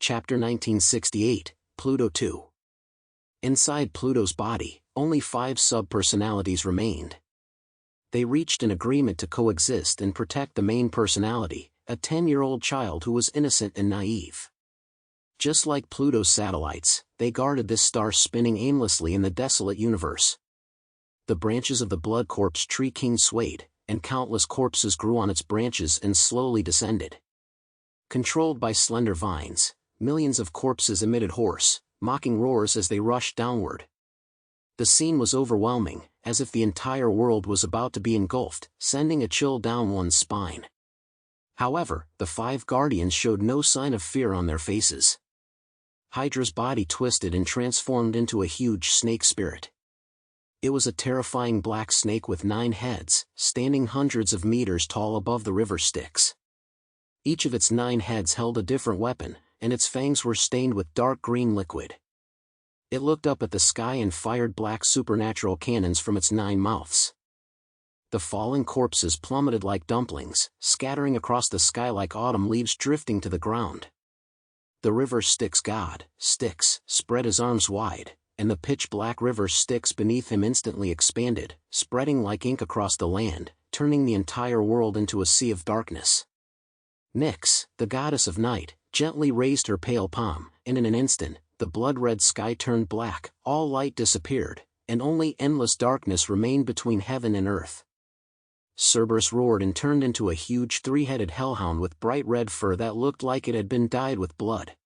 Chapter 1968, Pluto 2. Inside Pluto's body, only 5 sub-personalities remained. They reached an agreement to coexist and protect the main personality, a 10-year-old child who was innocent and naive. Just like Pluto's satellites, they guarded this star spinning aimlessly in the desolate universe. The branches of the blood corpse tree king swayed, and countless corpses grew on its branches and slowly descended. Controlled by slender vines, millions of corpses emitted hoarse, mocking roars as they rushed downward. The scene was overwhelming, as if the entire world was about to be engulfed, sending a chill down one's spine. However, the 5 guardians showed no sign of fear on their faces. Hydra's body twisted and transformed into a huge snake spirit. It was a terrifying black snake with 9 heads, standing hundreds of meters tall above the river Styx. Each of its 9 heads held a different weapon, and its fangs were stained with dark green liquid. It looked up at the sky and fired black supernatural cannons from its 9 mouths. The fallen corpses plummeted like dumplings, scattering across the sky like autumn leaves drifting to the ground. The river Styx god, Styx, spread his arms wide, and the pitch-black river Styx beneath him instantly expanded, spreading like ink across the land, turning the entire world into a sea of darkness. Nyx, the goddess of night, gently raised her pale palm, and in an instant, the blood-red sky turned black, all light disappeared, and only endless darkness remained between heaven and earth. Cerberus roared and turned into a huge 3-headed hellhound with bright red fur that looked like it had been dyed with blood.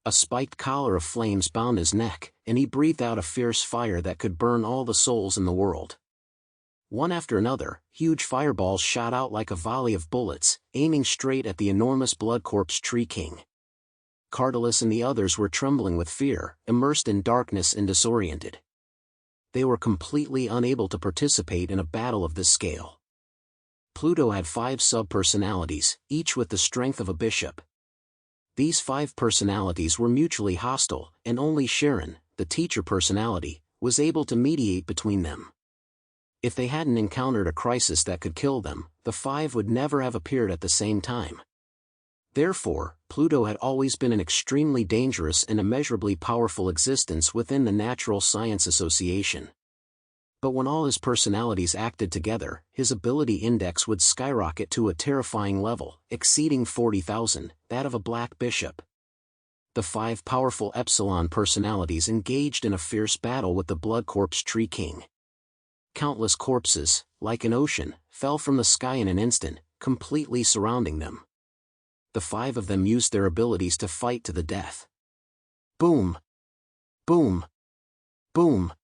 A spiked collar of flames bound his neck, and he breathed out a fierce fire that could burn all the souls in the world. One after another, huge fireballs shot out like a volley of bullets, aiming straight at the enormous blood corpse tree king. Cardalus and the others were trembling with fear, immersed in darkness and disoriented. They were completely unable to participate in a battle of this scale. Pluto had 5 sub-personalities, each with the strength of a bishop. These 5 personalities were mutually hostile, and only Sharon, the teacher personality, was able to mediate between them. If they hadn't encountered a crisis that could kill them, the 5 would never have appeared at the same time. Therefore, Pluto had always been an extremely dangerous and immeasurably powerful existence within the Natural Science Association. But when all his personalities acted together, his ability index would skyrocket to a terrifying level, exceeding 40,000, that of a black bishop. The 5 powerful Epsilon personalities engaged in a fierce battle with the blood corpse tree king. Countless corpses, like an ocean, fell from the sky in an instant, completely surrounding them. The 5 of them used their abilities to fight to the death. Boom! Boom! Boom!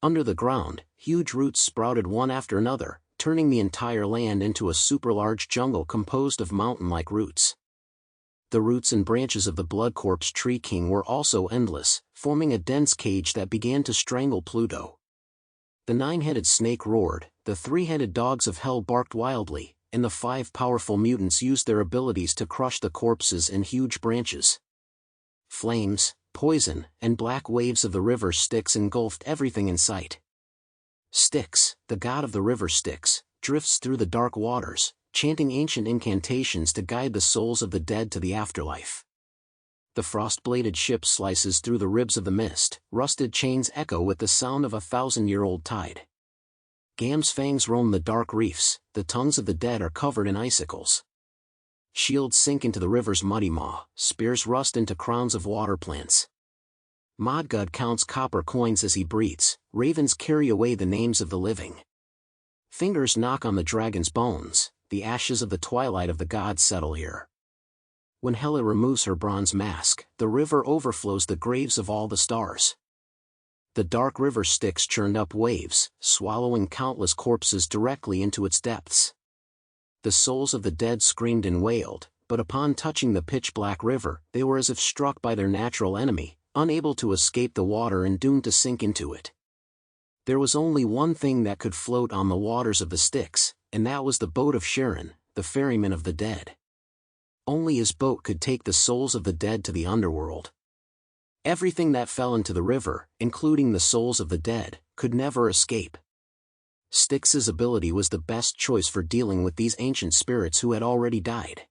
Under the ground, huge roots sprouted one after another, turning the entire land into a super-large jungle composed of mountain-like roots. The roots and branches of the blood corpse tree king were also endless, forming a dense cage that began to strangle Pluto. The 9-headed snake roared, the 3-headed dogs of hell barked wildly, and the 5 powerful mutants used their abilities to crush the corpses and huge branches. Flames, poison, and black waves of the river Styx engulfed everything in sight. Styx, the god of the river Styx, drifts through the dark waters, chanting ancient incantations to guide the souls of the dead to the afterlife. The frost-bladed ship slices through the ribs of the mist, rusted chains echo with the sound of a 1,000-year-old tide. Gam's fangs roam the dark reefs, the tongues of the dead are covered in icicles. Shields sink into the river's muddy maw, spears rust into crowns of water plants. Modgud counts copper coins as he breathes, ravens carry away the names of the living. Fingers knock on the dragon's bones, the ashes of the twilight of the gods settle here. When Hela removes her bronze mask, the river overflows the graves of all the stars. The dark river Styx churned up waves, swallowing countless corpses directly into its depths. The souls of the dead screamed and wailed, but upon touching the pitch-black river, they were as if struck by their natural enemy, unable to escape the water and doomed to sink into it. There was only one thing that could float on the waters of the Styx, and that was the boat of Sharon, the ferryman of the dead. Only his boat could take the souls of the dead to the underworld. Everything that fell into the river, including the souls of the dead, could never escape. Styx's ability was the best choice for dealing with these ancient spirits who had already died.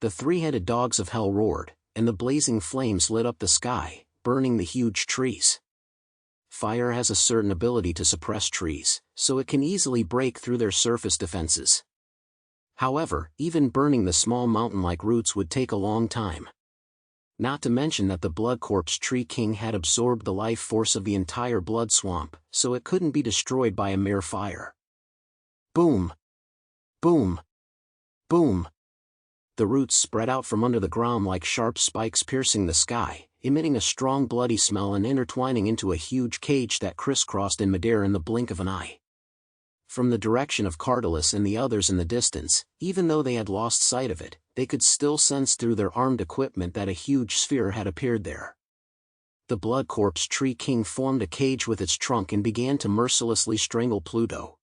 The 3-headed dogs of hell roared, and the blazing flames lit up the sky, burning the huge trees. Fire has a certain ability to suppress trees, so it can easily break through their surface defenses. However, even burning the small mountain-like roots would take a long time. Not to mention that the Blood Corpse Tree King had absorbed the life force of the entire blood swamp, so it couldn't be destroyed by a mere fire. Boom! Boom! Boom! The roots spread out from under the ground like sharp spikes piercing the sky, emitting a strong bloody smell and intertwining into a huge cage that crisscrossed in midair in the blink of an eye. From the direction of Cardalus and the others in the distance, even though they had lost sight of it, they could still sense through their armed equipment that a huge sphere had appeared there. The Blood Corpse Tree King formed a cage with its trunk and began to mercilessly strangle Pluto.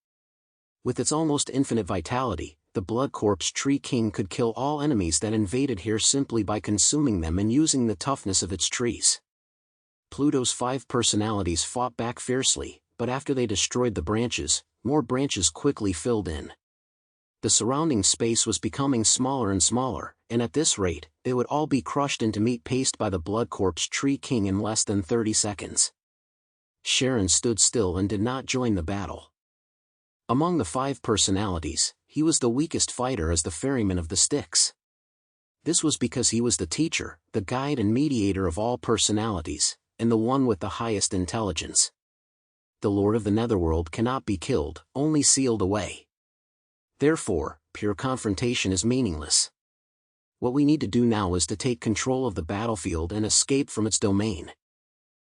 With its almost infinite vitality, the Blood Corpse Tree King could kill all enemies that invaded here simply by consuming them and using the toughness of its trees. Pluto's 5 personalities fought back fiercely, but after they destroyed the branches, more branches quickly filled in. The surrounding space was becoming smaller and smaller, and at this rate, they would all be crushed into meat paste by the Blood Corpse Tree King in less than 30 seconds. Sharon stood still and did not join the battle. Among the 5 personalities, he was the weakest fighter as the ferryman of the Styx. This was because he was the teacher, the guide and mediator of all personalities, and the one with the highest intelligence. The Lord of the Netherworld cannot be killed, only sealed away. Therefore, pure confrontation is meaningless. What we need to do now is to take control of the battlefield and escape from its domain.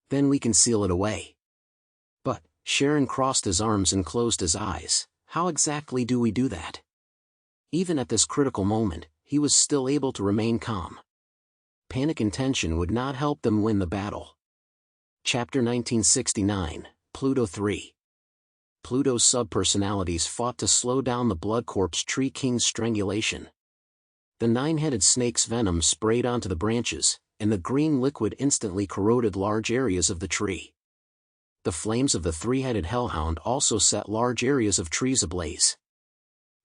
Then we can seal it away. But, Sharon crossed his arms and closed his eyes. How exactly do we do that? Even at this critical moment, he was still able to remain calm. Panic and tension would not help them win the battle. Chapter 1969, Pluto 3. Pluto's subpersonalities fought to slow down the Blood Corpse Tree King's strangulation. The 9-headed snake's venom sprayed onto the branches, and the green liquid instantly corroded large areas of the tree. The flames of the 3-headed hellhound also set large areas of trees ablaze.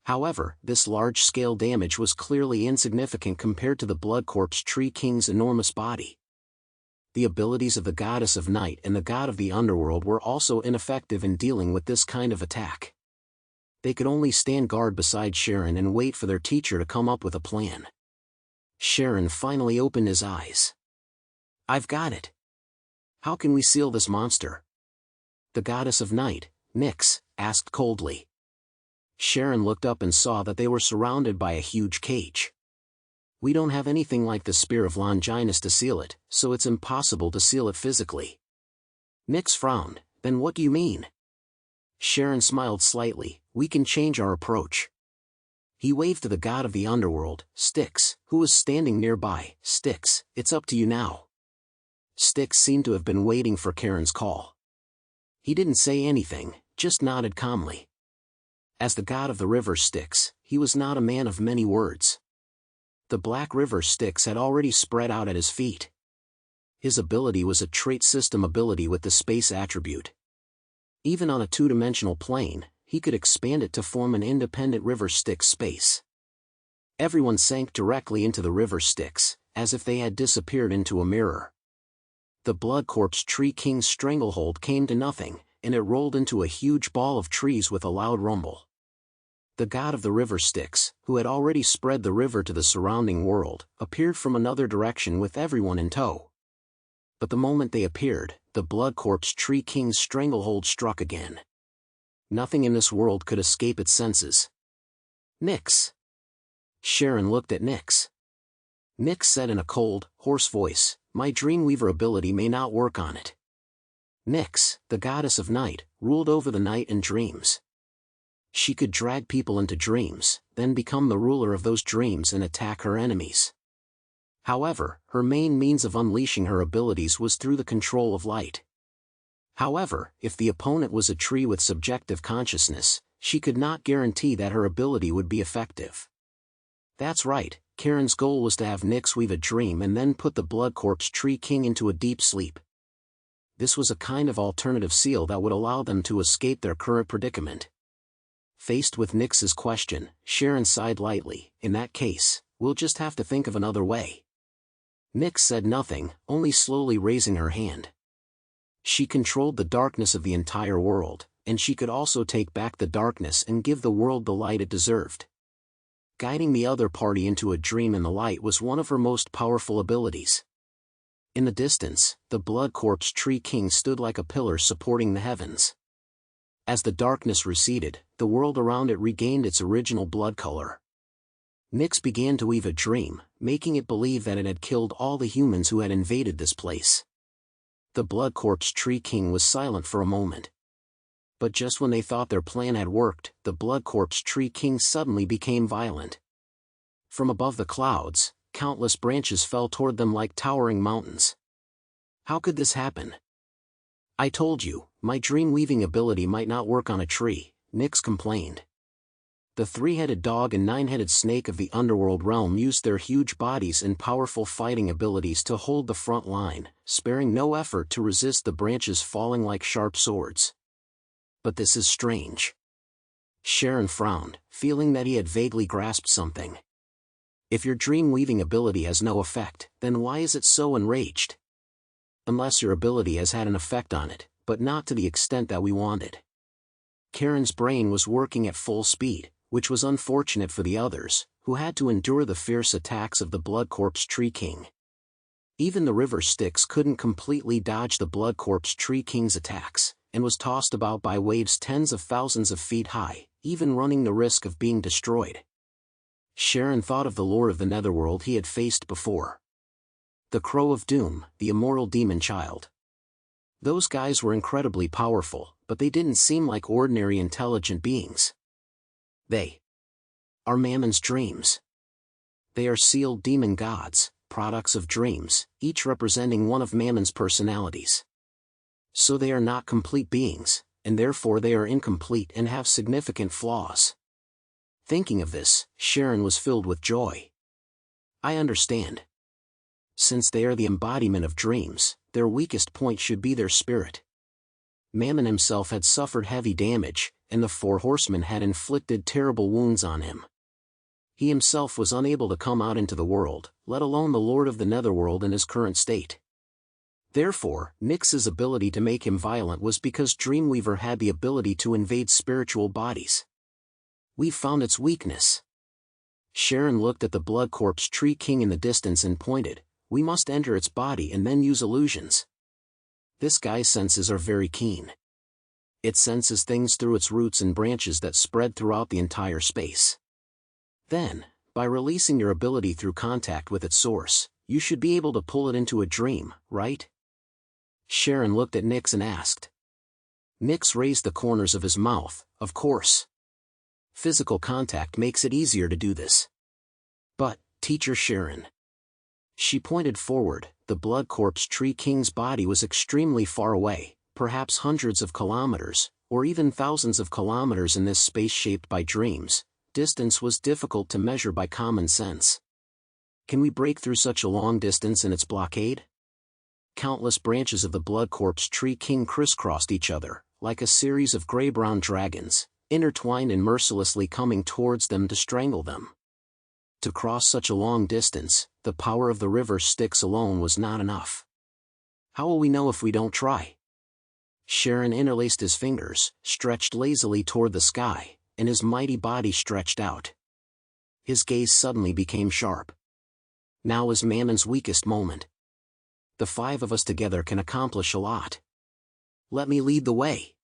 However, this large-scale damage was clearly insignificant compared to the Blood Corpse Tree King's enormous body. The abilities of the Goddess of Night and the God of the Underworld were also ineffective in dealing with this kind of attack. They could only stand guard beside Sharon and wait for their teacher to come up with a plan. Sharon finally opened his eyes. "I've got it. How can we seal this monster?" The Goddess of Night, Nyx, asked coldly. Sharon looked up and saw that they were surrounded by a huge cage. "We don't have anything like the Spear of Longinus to seal it, so it's impossible to seal it physically." Nyx frowned. "Then what do you mean?" Sharon smiled slightly. "We can change our approach." He waved to the god of the underworld, Styx, who was standing nearby. "Styx, it's up to you now." Styx seemed to have been waiting for Charon's call. He didn't say anything, just nodded calmly. As the god of the river Styx, he was not a man of many words. The Black River Styx had already spread out at his feet. His ability was a trait system ability with the space attribute. Even on a 2-dimensional plane, he could expand it to form an independent river Styx space. Everyone sank directly into the river Styx, as if they had disappeared into a mirror. The Blood Corpse Tree King's stranglehold came to nothing, and it rolled into a huge ball of trees with a loud rumble. The god of the river Styx, who had already spread the river to the surrounding world, appeared from another direction with everyone in tow. But the moment they appeared, the Blood Corpse Tree King's stranglehold struck again. Nothing in this world could escape its senses. "Nyx." Sharon looked at Nyx. Nyx said in a cold, hoarse voice, "My Dreamweaver ability may not work on it." Nyx, the goddess of night, ruled over the night and dreams. She could drag people into dreams, then become the ruler of those dreams and attack her enemies. However, her main means of unleashing her abilities was through the control of light. However, if the opponent was a tree with subjective consciousness, she could not guarantee that her ability would be effective. That's right, Charon's goal was to have Nyx weave a dream and then put the Blood Corpse Tree King into a deep sleep. This was a kind of alternative seal that would allow them to escape their current predicament. Faced with Nyx's question, Sharon sighed lightly. "In that case, we'll just have to think of another way." Nyx said nothing, only slowly raising her hand. She controlled the darkness of the entire world, and she could also take back the darkness and give the world the light it deserved. Guiding the other party into a dream in the light was one of her most powerful abilities. In the distance, the blood corpse tree king stood like a pillar supporting the heavens. As the darkness receded, the world around it regained its original blood color. Nyx began to weave a dream, making it believe that it had killed all the humans who had invaded this place. The blood corpse tree king was silent for a moment. But just when they thought their plan had worked, the blood corpse tree king suddenly became violent. From above the clouds, countless branches fell toward them like towering mountains. How could this happen? I told you, my dream-weaving ability might not work on a tree, Nyx complained. The three-headed dog and nine-headed snake of the underworld realm used their huge bodies and powerful fighting abilities to hold the front line, sparing no effort to resist the branches falling like sharp swords. But this is strange. Sharon frowned, feeling that he had vaguely grasped something. If your dream-weaving ability has no effect, then why is it so enraged? Unless your ability has had an effect on it, but not to the extent that we wanted. Karen's brain was working at full speed, which was unfortunate for the others, who had to endure the fierce attacks of the blood corpse tree king. Even the river Styx couldn't completely dodge the blood corpse tree king's attacks, and was tossed about by waves tens of thousands of feet high, even running the risk of being destroyed. Sharon thought of the lord of the netherworld he had faced before. The Crow of Doom, the immortal demon child. Those guys were incredibly powerful, but they didn't seem like ordinary intelligent beings. They are Mammon's dreams. They are sealed demon gods, products of dreams, each representing one of Mammon's personalities. So they are not complete beings, and therefore they are incomplete and have significant flaws. Thinking of this, Sharon was filled with joy. I understand. Since they are the embodiment of dreams, their weakest point should be their spirit. Mammon himself had suffered heavy damage, and the four horsemen had inflicted terrible wounds on him. He himself was unable to come out into the world, let alone the lord of the netherworld in his current state. Therefore, Nyx's ability to make him violent was because Dreamweaver had the ability to invade spiritual bodies. We found its weakness. Sharon looked at the blood corpse tree king in the distance and pointed, we must enter its body and then use illusions. This guy's senses are very keen. It senses things through its roots and branches that spread throughout the entire space. Then, by releasing your ability through contact with its source, you should be able to pull it into a dream, right? Sharon looked at Nyx and asked. Nyx raised the corners of his mouth, of course. Physical contact makes it easier to do this. But, Teacher Sharon. She pointed forward. The blood corpse tree king's body was extremely far away, perhaps hundreds of kilometers, or even thousands of kilometers in this space shaped by dreams. Distance was difficult to measure by common sense. Can we break through such a long distance in its blockade? Countless branches of the blood corpse tree king crisscrossed each other, like a series of gray-brown dragons, intertwined and mercilessly coming towards them to strangle them. To cross such a long distance, the power of the river Styx alone was not enough. How will we know if we don't try? Sharon interlaced his fingers, stretched lazily toward the sky, and his mighty body stretched out. His gaze suddenly became sharp. Now is Mammon's weakest moment. The five of us together can accomplish a lot. Let me lead the way.